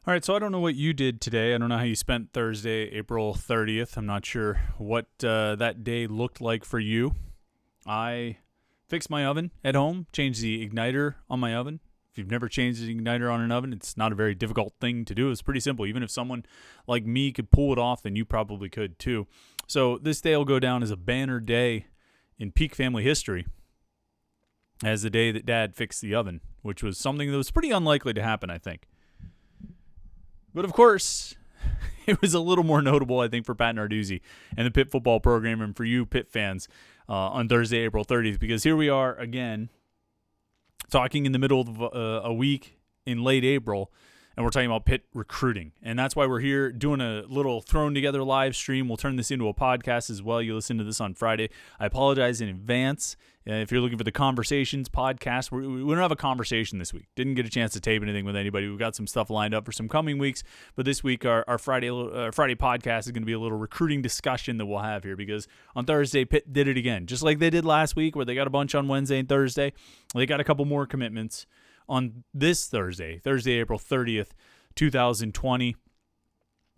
All right, so I don't know what you did today. I don't know how you spent Thursday, April 30th. I'm not sure what that day looked like for you. I fixed my oven at home, changed the igniter on my oven. If you've never changed the igniter on an oven, it's not a very difficult thing to do. It's pretty simple. Even if someone like me could pull it off, then you probably could too. So this day will go down as a banner day in Peak family history as the day that Dad fixed the oven, which was something that was pretty unlikely to happen, I think. But of course, it was a little more notable, I think, for Pat Narduzzi and the Pitt football program and for you Pitt fans on Thursday, April 30th, because here we are again talking in the middle of a week in late April, and we're talking about Pitt recruiting. And that's why we're here doing a little thrown together live stream. We'll turn this into a podcast as well. You listen to this on Friday. I apologize in advance. If you're looking for the Conversations podcast, we don't have a conversation this week. Didn't get a chance to tape anything with anybody. We've got some stuff lined up for some coming weeks. But this week, our Friday podcast is going to be a little recruiting discussion that we'll have here, because on Thursday, Pitt did it again. Just like they did last week, where they got a bunch on Wednesday and Thursday. They got a couple more commitments on this Thursday, April 30th, 2020.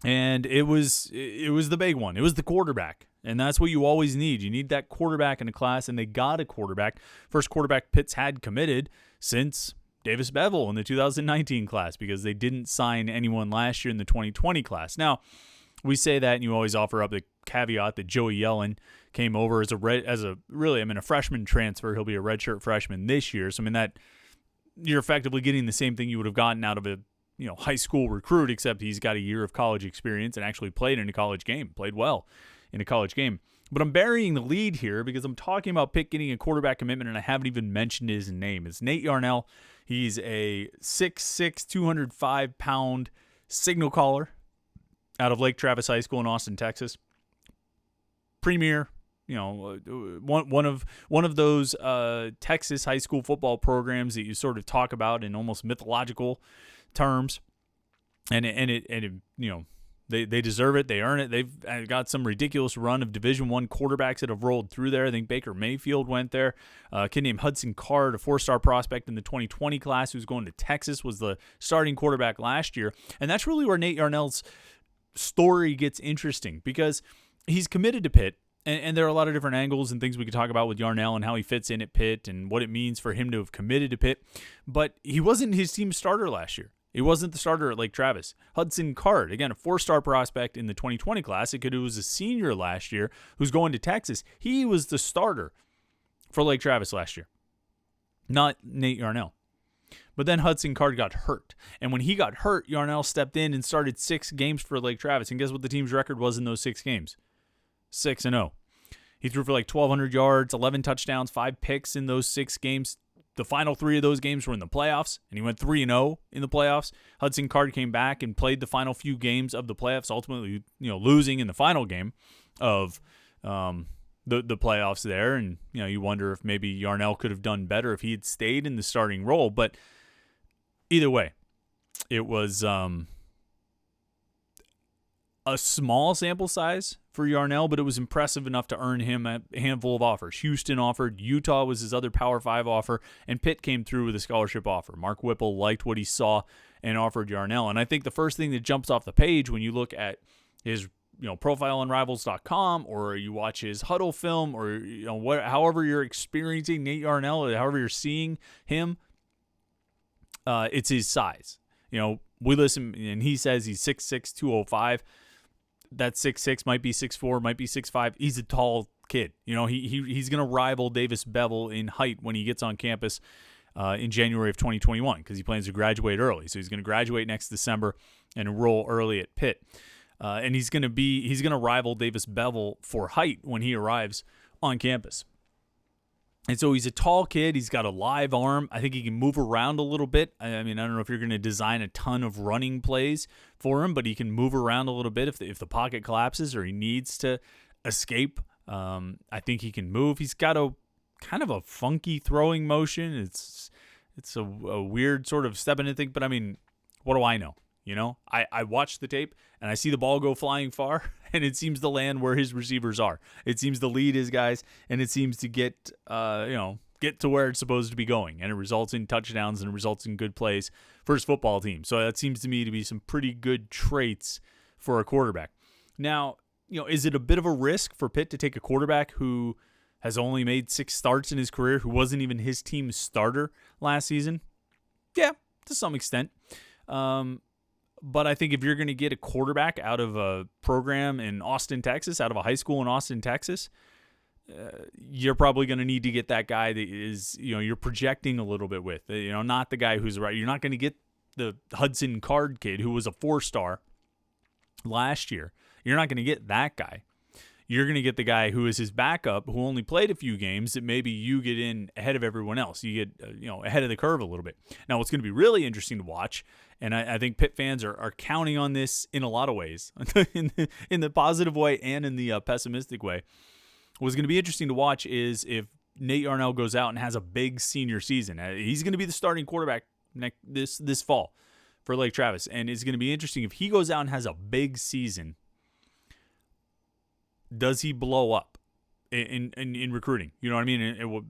And it was the big one. It was the quarterback. And that's what you always need. You need that quarterback in a class, and they got a quarterback. First quarterback Pitt's had committed since Davis Beville in the 2019 class, because they didn't sign anyone last year in the 2020 class. Now, we say that, and you always offer up the caveat that Joey Yellen came over as a freshman transfer. He'll be a redshirt freshman this year. So, that you're effectively getting the same thing you would have gotten out of a high school recruit, except he's got a year of college experience and actually played in a college game, played well in a college game. But I'm burying the lead here because I'm talking about Pitt getting a quarterback commitment, and I haven't even mentioned his name. It's Nate Yarnell. He's a 6'6", 205-pound signal caller out of Lake Travis High School in Austin, Texas. Premier, one of those Texas high school football programs that you sort of talk about in almost mythological terms, and they deserve it. They earn it. They've got some ridiculous run of Division I quarterbacks that have rolled through there. I think Baker Mayfield went there. A kid named Hudson Card, a 4-star prospect in the 2020 class who's going to Texas, was the starting quarterback last year. And that's really where Nate Yarnell's story gets interesting, because he's committed to Pitt. And there are a lot of different angles and things we could talk about with Yarnell and how he fits in at Pitt and what it means for him to have committed to Pitt. But he wasn't his team's starter last year. He wasn't the starter at Lake Travis. Hudson Card, again, a 4-star prospect in the 2020 class, a kid who was a senior last year who's going to Texas. He was the starter for Lake Travis last year, not Nate Yarnell. But then Hudson Card got hurt. And when he got hurt, Yarnell stepped in and started 6 games for Lake Travis. And guess what the team's record was in those 6 games? 6-0. He threw for like 1,200 yards, 11 touchdowns, 5 picks in those 6 games. The final 3 of those games were in the playoffs, and he went 3-0 in the playoffs. Hudson Card came back and played the final few games of the playoffs, ultimately, losing in the final game of the playoffs there. And you wonder if maybe Yarnell could have done better if he had stayed in the starting role. But either way, it was a small sample size for Yarnell, but it was impressive enough to earn him a handful of offers. Houston offered, Utah was his other Power 5 offer, and Pitt came through with a scholarship offer. Mark Whipple liked what he saw and offered Yarnell. And I think the first thing that jumps off the page when you look at his profile on Rivals.com, or you watch his huddle film, or however you're experiencing Nate Yarnell, or however you're seeing him, it's his size. We listen, and he says he's 6'6", 205. That 6'6", might be 6'4", might be 6'5". He's a tall kid. He's going to rival Davis Beville in height when he gets on campus in January of 2021, because he plans to graduate early. So he's going to graduate next December and enroll early at Pitt. And he's going to rival Davis Beville for height when he arrives on campus. And so he's a tall kid. He's got a live arm. I think he can move around a little bit. I don't know if you're going to design a ton of running plays for him, but he can move around a little bit if the pocket collapses or he needs to escape. I think he can move. He's got a kind of a funky throwing motion. It's a weird sort of step into thing, but what do I know? I watch the tape and I see the ball go flying far, and it seems to land where his receivers are. It seems to lead his guys, and it seems to get get to where it's supposed to be going, and it results in touchdowns and it results in good plays for his football team. So that seems to me to be some pretty good traits for a quarterback. Now, is it a bit of a risk for Pitt to take a quarterback who has only made 6 starts in his career, who wasn't even his team's starter last season? Yeah, to some extent. But I think if you're going to get a quarterback out of a program in Austin, Texas, out of a high school in Austin, Texas, you're probably going to need to get that guy that is, you're projecting a little bit with, not the guy who's right. You're not going to get the Hudson Card kid who was a 4-star last year. You're not going to get that guy. You're going to get the guy who is his backup, who only played a few games, that maybe you get in ahead of everyone else. You get, ahead of the curve a little bit. Now, what's going to be really interesting to watch, and I think Pitt fans are counting on this in a lot of ways, in the positive way and in the pessimistic way. What's going to be interesting to watch is if Nate Yarnell goes out and has a big senior season. He's going to be the starting quarterback this fall for Lake Travis, and it's going to be interesting if he goes out and has a big season. Does he blow up in recruiting? You know what I mean? It will,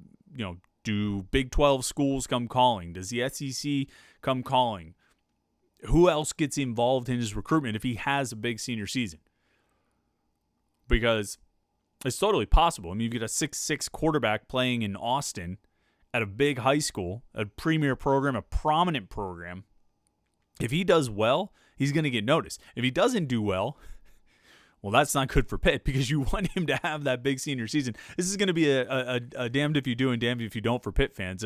do Big 12 schools come calling? Does the SEC come calling? Who else gets involved in his recruitment if he has a big senior season? Because it's totally possible. I mean, you get a 6'6" quarterback playing in Austin at a big high school, a premier program, a prominent program. If he does well, he's going to get noticed. If he doesn't do well, that's not good for Pitt, because you want him to have that big senior season. This is going to be a damned if you do and damned if you don't for Pitt fans.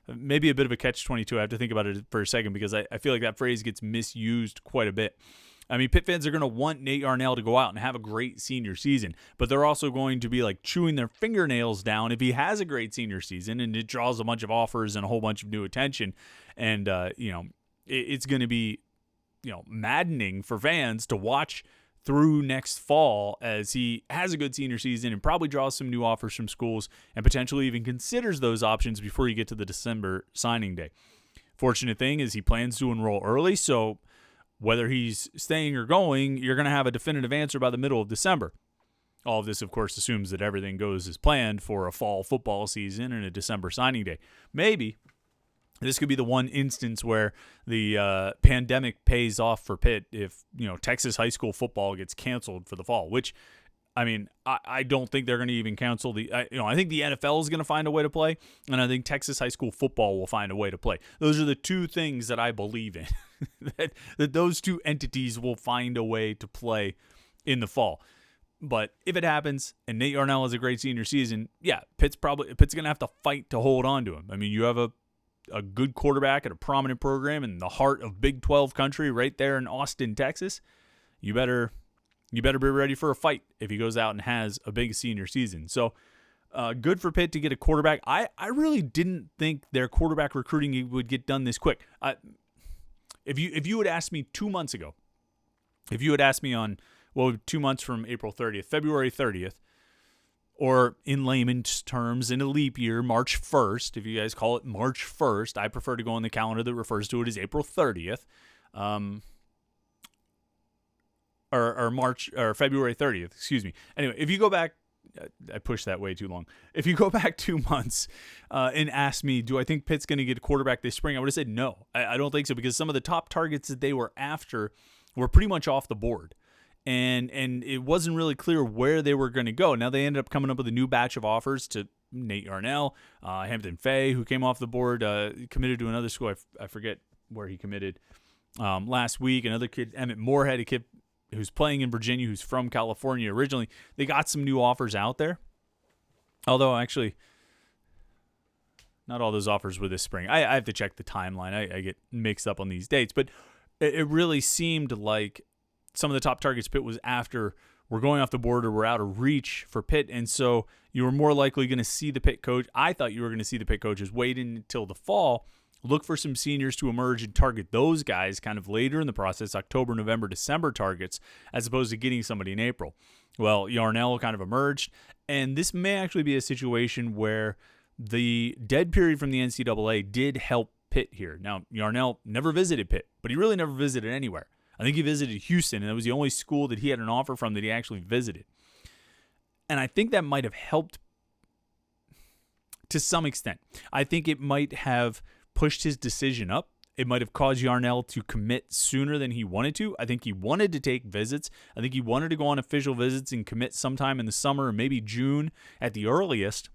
Maybe a bit of a catch-22. I have to think about it for a second, because I feel like that phrase gets misused quite a bit. I mean, Pitt fans are going to want Nate Yarnell to go out and have a great senior season, but they're also going to be like chewing their fingernails down if he has a great senior season and it draws a bunch of offers and a whole bunch of new attention. And, it's going to be, maddening for fans to watch through next fall as he has a good senior season and probably draws some new offers from schools and potentially even considers those options before you get to the December signing day. Fortunate thing is he plans to enroll early, so whether he's staying or going, you're going to have a definitive answer by the middle of December. All of this, of course, assumes that everything goes as planned for a fall football season and a December signing day. Maybe this could be the one instance where the pandemic pays off for Pitt if, Texas high school football gets canceled for the fall, which, I mean, I don't think they're going to even cancel I think the NFL is going to find a way to play, and I think Texas high school football will find a way to play. Those are the two things that I believe in, that those two entities will find a way to play in the fall. But if it happens and Nate Yarnell has a great senior season, yeah, Pitt's going to have to fight to hold on to him. I mean, you have a good quarterback at a prominent program in the heart of Big 12 country right there in Austin, Texas. You better be ready for a fight if he goes out and has a big senior season. So good for Pitt to get a quarterback. I really didn't think their quarterback recruiting would get done this quick. If you had asked me 2 months ago, if you had asked me on, 2 months from April 30th, February 30th, or in layman's terms, in a leap year, March 1st, if you guys call it March 1st, I prefer to go on the calendar that refers to it as April 30th, or February 30th, excuse me. Anyway, if you go back, I pushed that way too long. If you go back 2 months and ask me, do I think Pitt's going to get a quarterback this spring? I would have said no. I don't think so, because some of the top targets that they were after were pretty much off the board. And it wasn't really clear where they were going to go. Now they ended up coming up with a new batch of offers to Nate Yarnell, Hampton Fay, who came off the board, committed to another school. I forget where he committed last week. Another kid, Emmett Moorhead, a kid who's playing in Virginia, who's from California originally. They got some new offers out there. Although, actually, not all those offers were this spring. I have to check the timeline. I get mixed up on these dates. But it really seemed like some of the top targets Pitt was after were going off the board or were out of reach for Pitt, and so you were more likely going to see the Pitt coach. I thought you were going to see the Pitt coaches wait until the fall, look for some seniors to emerge and target those guys kind of later in the process, October, November, December targets, as opposed to getting somebody in April. Well, Yarnell kind of emerged, and this may actually be a situation where the dead period from the NCAA did help Pitt here. Now, Yarnell never visited Pitt, but he really never visited anywhere. I think he visited Houston, and that was the only school that he had an offer from that he actually visited. And I think that might have helped to some extent. I think it might have pushed his decision up. It might have caused Yarnell to commit sooner than he wanted to. I think he wanted to take visits. I think he wanted to go on official visits and commit sometime in the summer or maybe June at the earliest.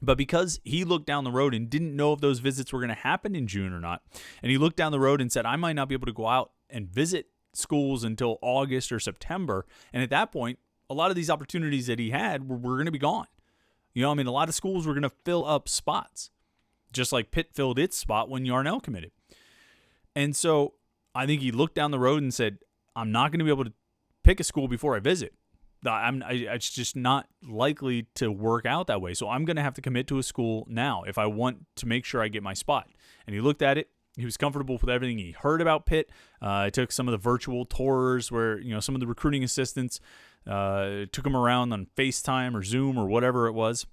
But because he looked down the road and didn't know if those visits were going to happen in June or not, and he looked down the road and said, I might not be able to go out and visit schools until August or September. And at that point, a lot of these opportunities that he had were going to be gone. A lot of schools were going to fill up spots, just like Pitt filled its spot when Yarnell committed. And so I think he looked down the road and said, I'm not going to be able to pick a school before I visit. It's just not likely to work out that way. So I'm going to have to commit to a school now if I want to make sure I get my spot. And he looked at it. He was comfortable with everything he heard about Pitt. I took some of the virtual tours where, some of the recruiting assistants took him around on FaceTime or Zoom or whatever it was.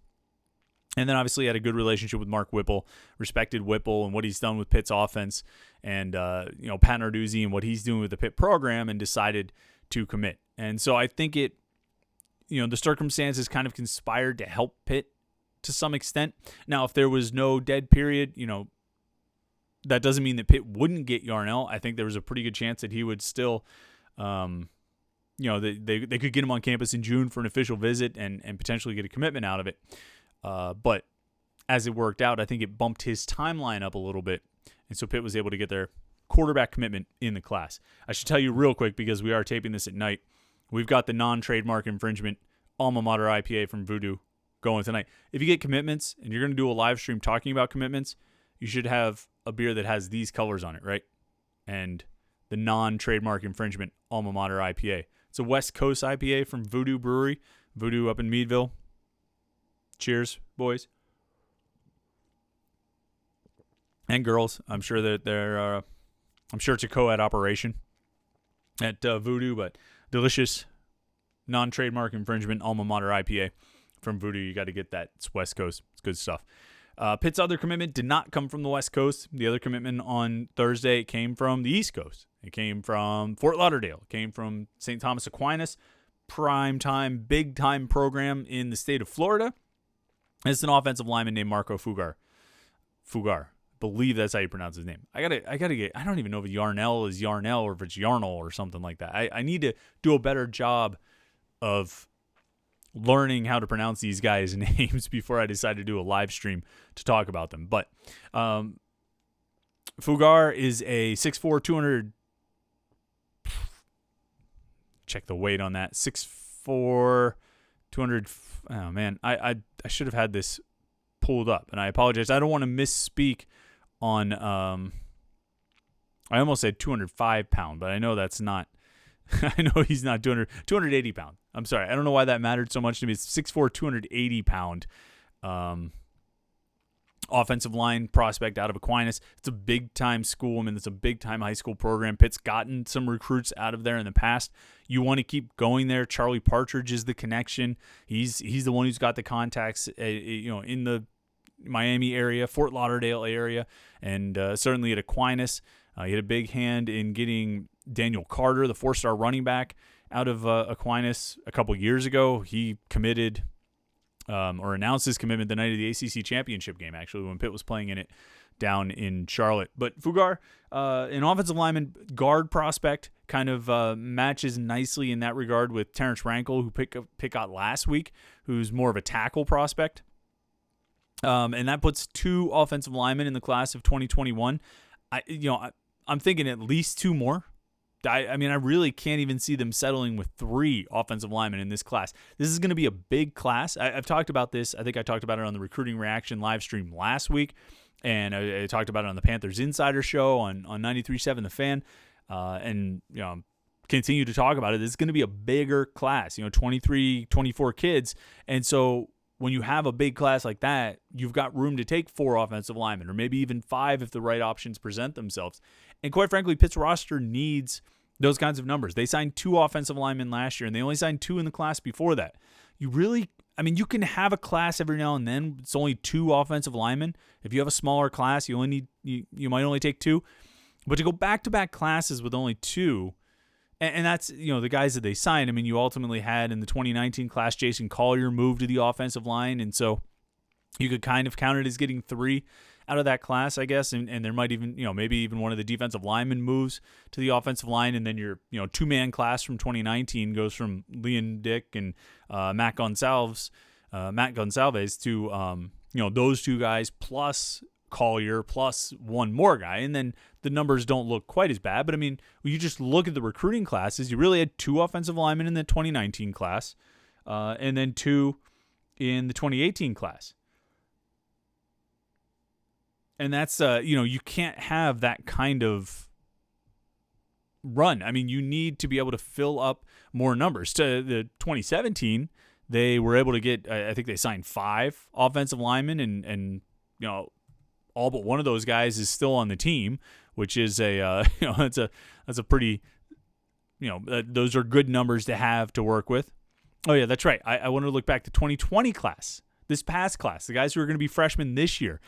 And then obviously had a good relationship with Mark Whipple, respected Whipple and what he's done with Pitt's offense, and Pat Narduzzi and what he's doing with the Pitt program, and decided to commit. And so I think the circumstances kind of conspired to help Pitt to some extent. Now, if there was no dead period, that doesn't mean that Pitt wouldn't get Yarnell. I think there was a pretty good chance that he would still, they could get him on campus in June for an official visit and potentially get a commitment out of it. But as it worked out, I think it bumped his timeline up a little bit. And so Pitt was able to get their quarterback commitment in the class. I should tell you real quick, because we are taping this at night, we've got the non-trademark infringement alma mater IPA from Voodoo going tonight. If you get commitments and you're going to do a live stream talking about commitments, you should have a beer that has these colors on it, right? And the non-trademark infringement alma mater IPA. It's a West Coast IPA from Voodoo Brewery. Voodoo up in Meadville. Cheers, boys. And girls. I'm sure that I'm sure it's a co-ed operation at Voodoo, but delicious non-trademark infringement alma mater IPA from Voodoo. You got to get that. It's West Coast. It's good stuff. Pitt's other commitment did not come from the West Coast. The other commitment on Thursday came from the East Coast. It came from Fort Lauderdale. It came from St. Thomas Aquinas, prime-time, big-time program in the state of Florida. It's an offensive lineman named Marco Fuger. I believe that's how you pronounce his name. I don't even know if Yarnell is Yarnell or if it's Yarnell or something like that. I need to do a better job of learning how to pronounce these guys' names before I decide to do a live stream to talk about them. But Fuger is a 6'4", 200. Check the weight on that. 6'4", 200. Oh man, I should have had this pulled up, and I apologize. I don't want to misspeak on. I almost said 205 pound, but I know that's not. I know he's not 280 pound. I'm sorry. I don't know why that mattered so much to me. It's 6'4", 280 pound offensive line prospect out of Aquinas. It's a big-time school. It's a big-time high school program. Pitt's gotten some recruits out of there in the past. You want to keep going there. Charlie Partridge is the connection. He's the one who's got the contacts, in the Miami area, Fort Lauderdale area, and certainly at Aquinas. He had a big hand in getting Daniel Carter, the 4-star running back, out of Aquinas a couple years ago. He committed or announced his commitment the night of the ACC championship game, actually, when Pitt was playing in it down in Charlotte. But Fuger, an offensive lineman, guard prospect, kind of matches nicely in that regard with Terrence Rankle, who Pitt got last week, who's more of a tackle prospect. And that puts 2 offensive linemen in the class of 2021. I'm thinking at least 2 more. I really can't even see them settling with 3 offensive linemen in this class. This is going to be a big class. I've talked about this. I think I talked about it on the Recruiting Reaction live stream last week, and I talked about it on the Panthers Insider Show on 93.7 The Fan, and continue to talk about it. It's going to be a bigger class, 23, 24 kids, and so when you have a big class like that, you've got room to take 4 offensive linemen, or maybe even 5 if the right options present themselves. And quite frankly, Pitt's roster needs those kinds of numbers. They signed 2 offensive linemen last year, and they only signed 2 in the class before that. You can have a class every now and then. It's only 2 offensive linemen. If you have a smaller class, you might only take 2. But to go back-to-back classes with only 2, and that's, the guys that they signed. You ultimately had in the 2019 class, Jason Collier moved to the offensive line. And so You could kind of count it as getting 3 out of that class, I guess, and there might even, maybe even one of the defensive linemen moves to the offensive line, and then your, 2-man class from 2019 goes from Leon Dick and Matt Gonsalves to, those 2 guys plus Collier plus one more guy, and then the numbers don't look quite as bad. But I mean, when you just look at the recruiting classes, you really had 2 offensive linemen in the 2019 class, and then 2 in the 2018 class. And that's, you can't have that kind of run. I mean, you need to be able to fill up more numbers. To the 2017, they were able to get, I think they signed 5 offensive linemen, and all but one of those guys is still on the team, which is that's a pretty, those are good numbers to have to work with. Oh yeah, that's right. I want to look back to 2020 class, this past class, the guys who are going to be freshmen this year.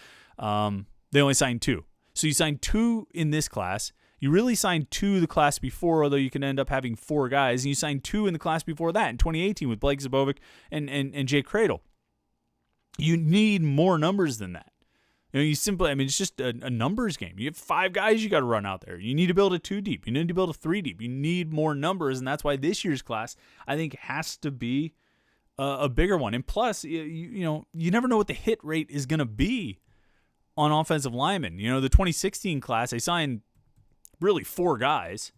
They only signed 2. So you signed 2 in this class. You really signed 2 the class before, although you can end up having 4 guys. And you signed 2 in the class before that in 2018 with Blake Zabovic and Jay Cradle. You need more numbers than that. It's just a numbers game. You have 5 guys you got to run out there. You need to build a 2 deep. You need to build a 3 deep. You need more numbers, and that's why this year's class, I think, has to be a bigger one. And plus, you never know what the hit rate is going to be on offensive linemen. The 2016 class, they signed really 4 guys.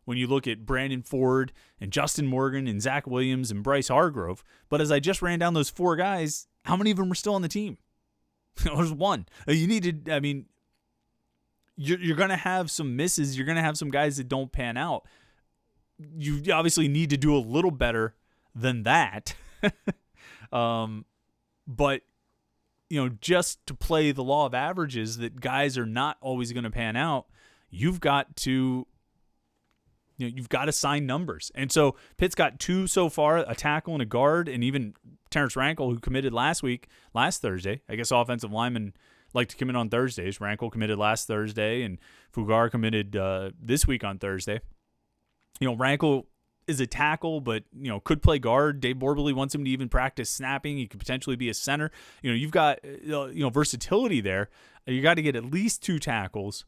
When you look at Brandon Ford and Justin Morgan and Zach Williams and Bryce Hargrove, but as I just ran down those 4 guys, how many of them were still on the team? There's 1. You need to, you're going to have some misses. You're going to have some guys that don't pan out. You obviously need to do a little better than that. But, just to play the law of averages that guys are not always going to pan out, you've got to sign numbers. And so Pitt's got 2 so far, a tackle and a guard, and even Terrence Rankle, who committed last Thursday. I guess offensive linemen like to commit on Thursdays. Rankle committed last Thursday, and Fuger committed this week on Thursday. Rankle is a tackle, but, could play guard. Dave Borbely wants him to even practice snapping. He could potentially be a center. You've got, versatility there. You got to get at least 2 tackles,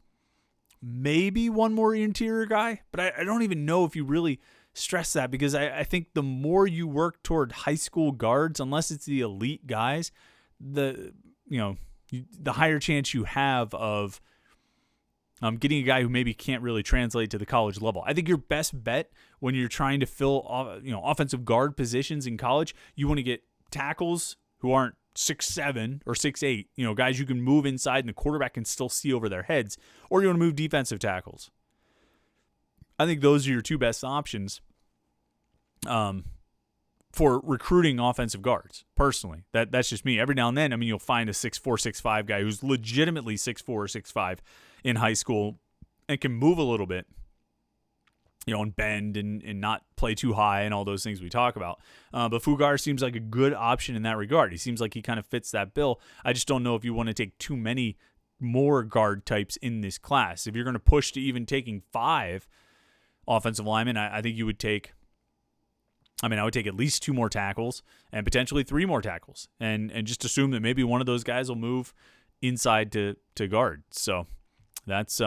maybe 1 more interior guy, but I don't even know if you really stress that, because I think the more you work toward high school guards, unless it's the elite guys, the higher chance you have of getting a guy who maybe can't really translate to the college level. I think your best bet when you're trying to fill offensive guard positions in college, you want to get tackles who aren't 6'7" or 6'8", guys you can move inside and the quarterback can still see over their heads, or you want to move defensive tackles. I think those are your 2 best options for recruiting offensive guards, personally. That's just me. Every now and then, you'll find a 6'4", 6'5" guy who's legitimately 6'4" or 6'5" in high school and can move a little bit, and bend and not play too high and all those things we talk about. But Fuger seems like a good option in that regard. He seems like he kind of fits that bill. I just don't know if you want to take too many more guard types in this class. If you're going to push to even taking 5 offensive linemen, I think you would take, I would take at least 2 more tackles and potentially 3 more tackles, and just assume that maybe one of those guys will move inside to guard. So that's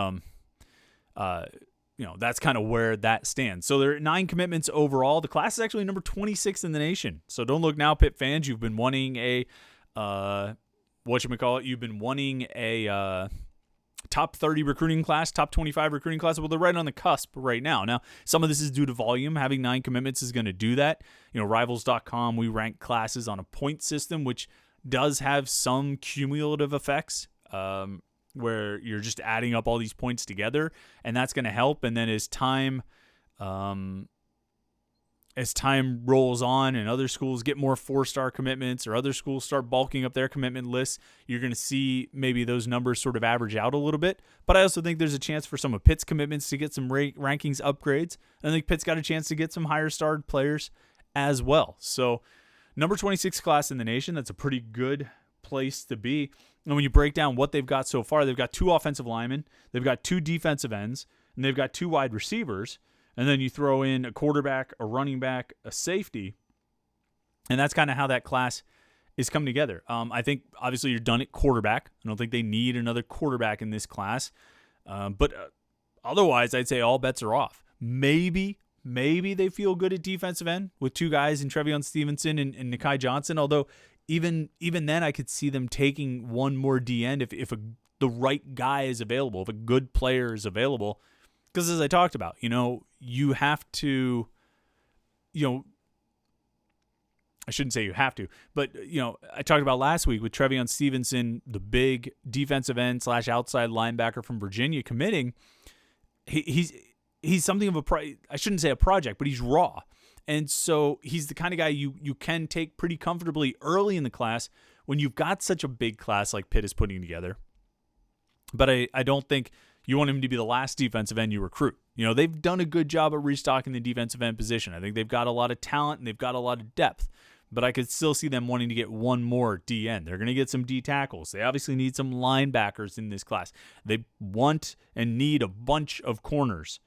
that's kind of where that stands. So there are 9 commitments overall. The class is actually number 26 in the nation. So don't look now, Pitt fans. You've been wanting a You've been wanting a top 30 recruiting class, top 25 recruiting class. Well, they're right on the cusp right now. Now, some of this is due to volume. Having 9 commitments is going to do that. Rivals.com, we rank classes on a point system, which does have some cumulative effects, where you're just adding up all these points together, and that's going to help. And then as time rolls on and other schools get more 4-star commitments, or other schools start bulking up their commitment lists, you're going to see maybe those numbers sort of average out a little bit. But I also think there's a chance for some of Pitt's commitments to get some rankings upgrades. I think Pitt's got a chance to get some higher starred players as well. So number 26 class in the nation, that's a pretty good place to be. And when you break down what they've got so far, they've got 2 offensive linemen, they've got 2 defensive ends, and they've got 2 wide receivers. And then you throw in a quarterback, a running back, a safety. And that's kind of how that class is coming together. I think obviously you're done at quarterback. I don't think they need another quarterback in this class. But otherwise, I'd say all bets are off. Maybe they feel good at defensive end with two guys in Trevion Stevenson and Nikai Johnson. Although even then, I could see them taking one more D end if the right guy is available, if a good player is available. Because as I talked about, you have to, I shouldn't say you have to, but, I talked about last week with Trevion Stevenson, the big defensive end / outside linebacker from Virginia committing. He's something of I shouldn't say a project, but he's raw. And so he's the kind of guy you can take pretty comfortably early in the class when you've got such a big class like Pitt is putting together. But I don't think you want him to be the last defensive end you recruit. They've done a good job at restocking the defensive end position. I think they've got a lot of talent and they've got a lot of depth. But I could still see them wanting to get one more D end. They're going to get some D tackles. They obviously need some linebackers in this class. They want and need a bunch of corners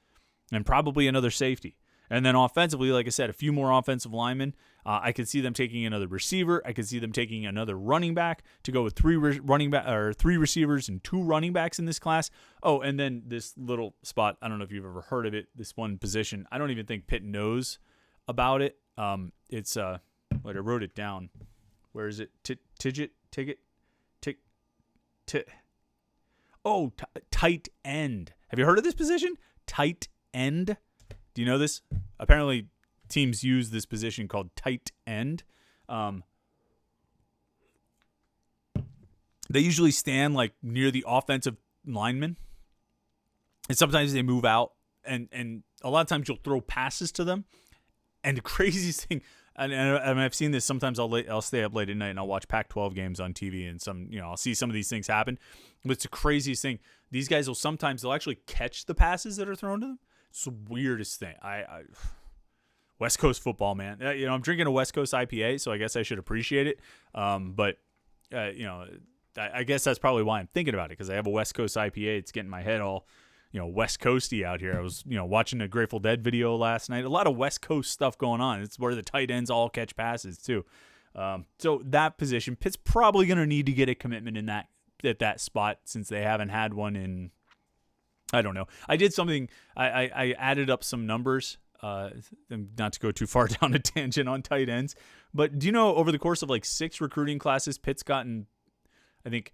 and probably another safety. And then offensively, like I said, a few more offensive linemen. I could see them taking another receiver. I could see them taking another running back to go with three receivers and 2 running backs in this class. Oh, and then this little spot. I don't know if you've ever heard of it. This one position. I don't even think Pitt knows about it. It's Wait, I wrote it down. Where is it? Tight end. Have you heard of this position? Tight end. Do you know this? Apparently, teams use this position called tight end. They usually stand like near the offensive lineman, and sometimes they move out, and a lot of times you'll throw passes to them. And the craziest thing, and I've seen this sometimes. I'll stay up late at night and I'll watch Pac-12 games on TV, and I'll see some of these things happen. But it's the craziest thing. These guys they'll actually catch the passes that are thrown to them. It's the weirdest thing. West Coast football, man. I'm drinking a West Coast IPA, so I guess I should appreciate it. But I guess that's probably why I'm thinking about it, because I have a West Coast IPA. It's getting my head all, West Coasty out here. I was, watching a Grateful Dead video last night. A lot of West Coast stuff going on. It's where the tight ends all catch passes too. So that position, Pitt's probably going to need to get a commitment at that spot, since they haven't had one in, I don't know. I did something. I added up some numbers. Not to go too far down a tangent on tight ends, but do you know over the course of like 6 recruiting classes, Pitt's gotten, I think,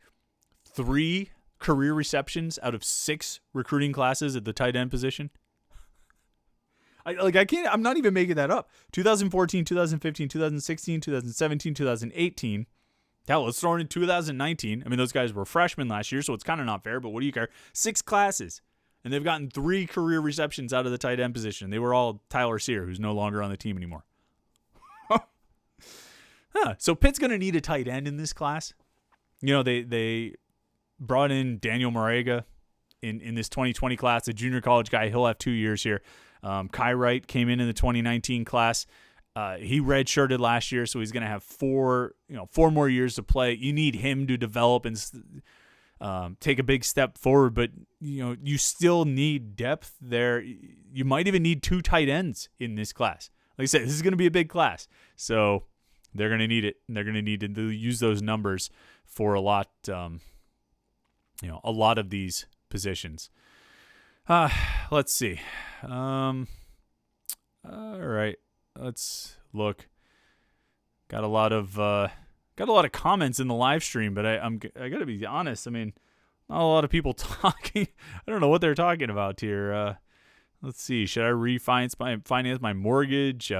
3 career receptions out of 6 recruiting classes at the tight end position? I'm not even making that up. 2014, 2015, 2016, 2017, 2018. Hell, let's throw in 2019. I mean, those guys were freshmen last year, so it's kind of not fair, but what do you care? 6 classes. And they've gotten 3 career receptions out of the tight end position. They were all Tyler Sear, who's no longer on the team anymore. So Pitt's going to need a tight end in this class. They brought in Daniel Moraga in this 2020 class, a junior college guy. He'll have 2 years here. Wright came in the 2019 class. He redshirted last year, so he's going to have 4 more years to play. You need him to develop and take a big step forward, but you still need depth there. You might even need 2 tight ends in this class. Like I said, this is going to be a big class, so they're going to need it, and they're going to need to use those numbers for a lot of these positions. Let's see. All right, let's look. Got a lot of comments in the live stream, but I got to be honest. I mean, not a lot of people talking. I don't know what they're talking about here. Let's see. Should I finance my mortgage?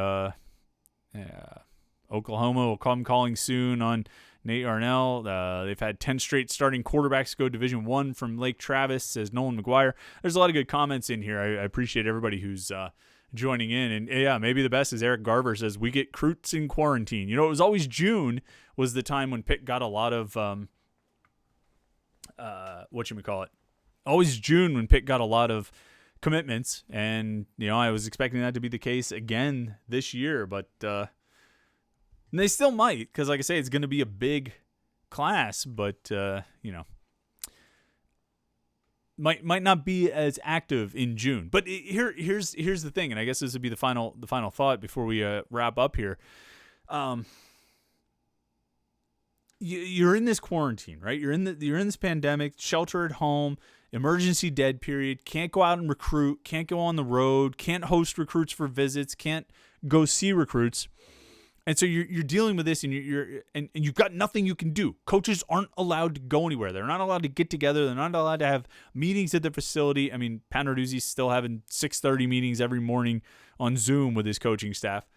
Oklahoma will come calling soon on Nate Arnell. They've had 10 straight starting quarterbacks go Division I from Lake Travis, says Nolan McGuire. There's a lot of good comments in here. I appreciate everybody who's joining in. And yeah, maybe the best is Eric Garver says, we get Croots in quarantine. It was always June was the time when Pitt got a lot of, always June when Pitt got a lot of commitments. And, I was expecting that to be the case again this year, but and they still might, because like I say, it's going to be a big class, but, might not be as active in June. But here's the thing, and I guess this would be the final thought before we wrap up here. you're in this quarantine, right? You're in this pandemic, shelter at home, emergency dead period, can't go out and recruit, can't go on the road, can't host recruits for visits, can't go see recruits. And so you're dealing with this, and you've got nothing you can do. Coaches aren't allowed to go anywhere. They're not allowed to get together. They're not allowed to have meetings at the facility. I mean, Panarduzzi's still having 6:30 meetings every morning on Zoom with his coaching staff.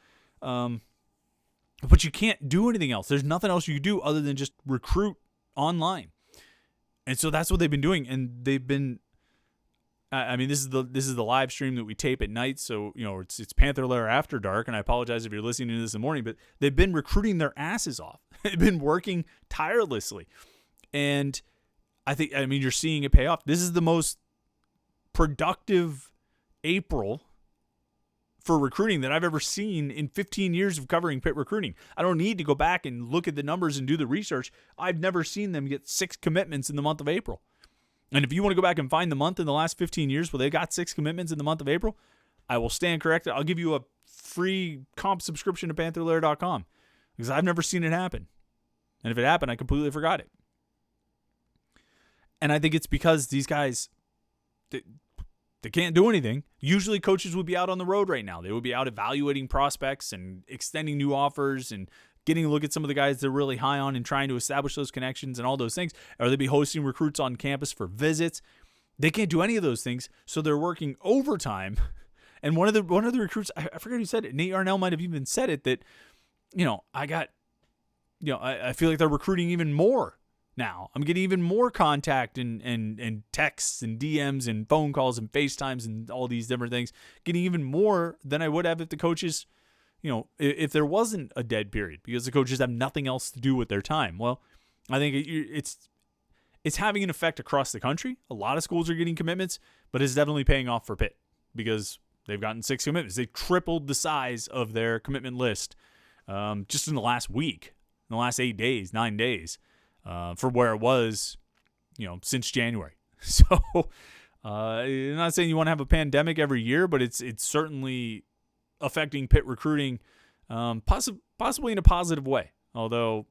But you can't do anything else. There's nothing else you can do other than just recruit online. And so that's what they've been doing. And they've been, I mean, this is the live stream that we tape at night. So, it's Panther-Lair After Dark. And I apologize if you're listening to this in the morning, but they've been recruiting their asses off. They've been working tirelessly. And you're seeing it pay off. This is the most productive April for recruiting that I've ever seen in 15 years of covering Pitt recruiting. I don't need to go back and look at the numbers and do the research. I've never seen them get 6 commitments in the month of April. And if you want to go back and find the month in the last 15 years where they got 6 commitments in the month of April, I will stand corrected. I'll give you a free comp subscription to Panther-Lair.com because I've never seen it happen. And if it happened, I completely forgot it. And I think it's because these guys, they can't do anything. Usually coaches would be out on the road right now. They would be out evaluating prospects and extending new offers and getting a look at some of the guys they're really high on and trying to establish those connections and all those things. Or they'd be hosting recruits on campus for visits. They can't do any of those things, so they're working overtime. And one of the recruits, I forget who said it, Nate Arnell might have even said it, that, I feel like they're recruiting even more now. I'm getting even more contact and texts and DMs and phone calls and FaceTimes and all these different things, getting even more than I would have if the coaches, if there wasn't a dead period, because the coaches have nothing else to do with their time. Well, I think it's having an effect across the country. A lot of schools are getting commitments, but it's definitely paying off for Pitt because they've gotten 6 commitments. They've tripled the size of their commitment list just in the last week, in the last 9 days. For where it was, since January. So, I'm not saying you want to have a pandemic every year, but it's certainly affecting Pitt recruiting, possibly in a positive way. Although,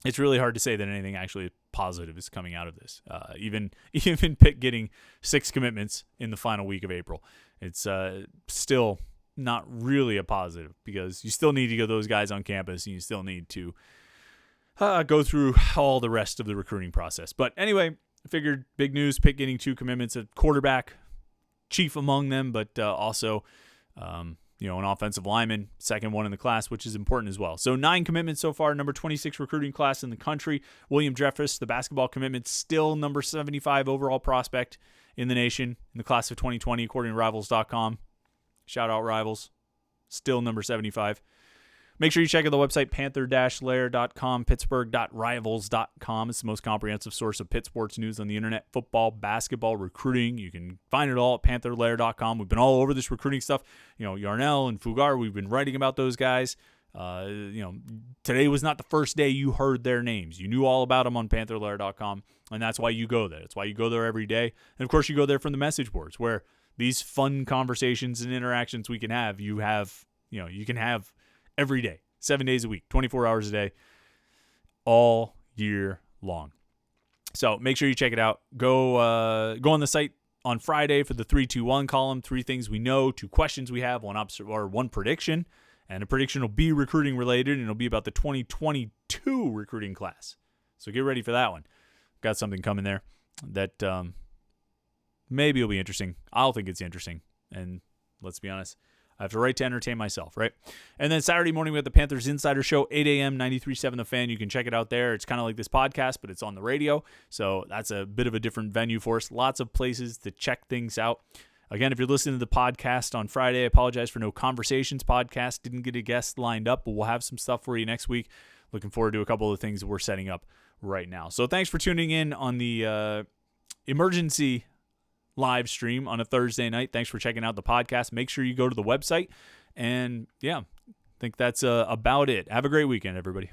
it's really hard to say that anything actually positive is coming out of this. Even Pitt getting 6 commitments in the final week of April, it's still not really a positive because you still need to get those guys on campus and you still need to go through all the rest of the recruiting process. But anyway, I figured big news, Pitt getting 2 commitments at quarterback, chief among them, but also, an offensive lineman, second one in the class, which is important as well. So 9 commitments so far, number 26 recruiting class in the country. William Jeffress, the basketball commitment, still number 75 overall prospect in the nation in the class of 2020, according to Rivals.com. Shout out Rivals. Still number 75. Make sure you check out the website, Panther-Lair.com, Pittsburgh.rivals.com. It's the most comprehensive source of Pitt sports news on the internet, football, basketball, recruiting. You can find it all at Panther-Lair.com. We've been all over this recruiting stuff. Yarnell and Fuger, we've been writing about those guys. Today was not the first day you heard their names. You knew all about them on Panther-Lair.com, and that's why you go there. That's why you go there every day. And, of course, you go there from the message boards where these fun conversations and interactions we can have, you can have every day, 7 days a week, 24 hours a day, all year long. So make sure you check it out. Go on the site on Friday for the 3-2-1 column. 3 things we know, 2 questions we have, 1 prediction, and a prediction will be recruiting related, and it'll be about the 2022 recruiting class. So get ready for that one. Got something coming there that maybe it'll be interesting. I'll think it's interesting, and let's be honest, I have to write to entertain myself, right? And then Saturday morning, we have the Panthers Insider Show, 8 a.m., 93.7 The Fan. You can check it out there. It's kind of like this podcast, but it's on the radio. So that's a bit of a different venue for us. Lots of places to check things out. Again, if you're listening to the podcast on Friday, I apologize for no Conversations podcast. Didn't get a guest lined up, but we'll have some stuff for you next week. Looking forward to a couple of things that we're setting up right now. So thanks for tuning in on the emergency live stream on a Thursday night. Thanks for checking out the podcast. Make sure you go to the website. And yeah, I think that's about it. Have a great weekend, everybody.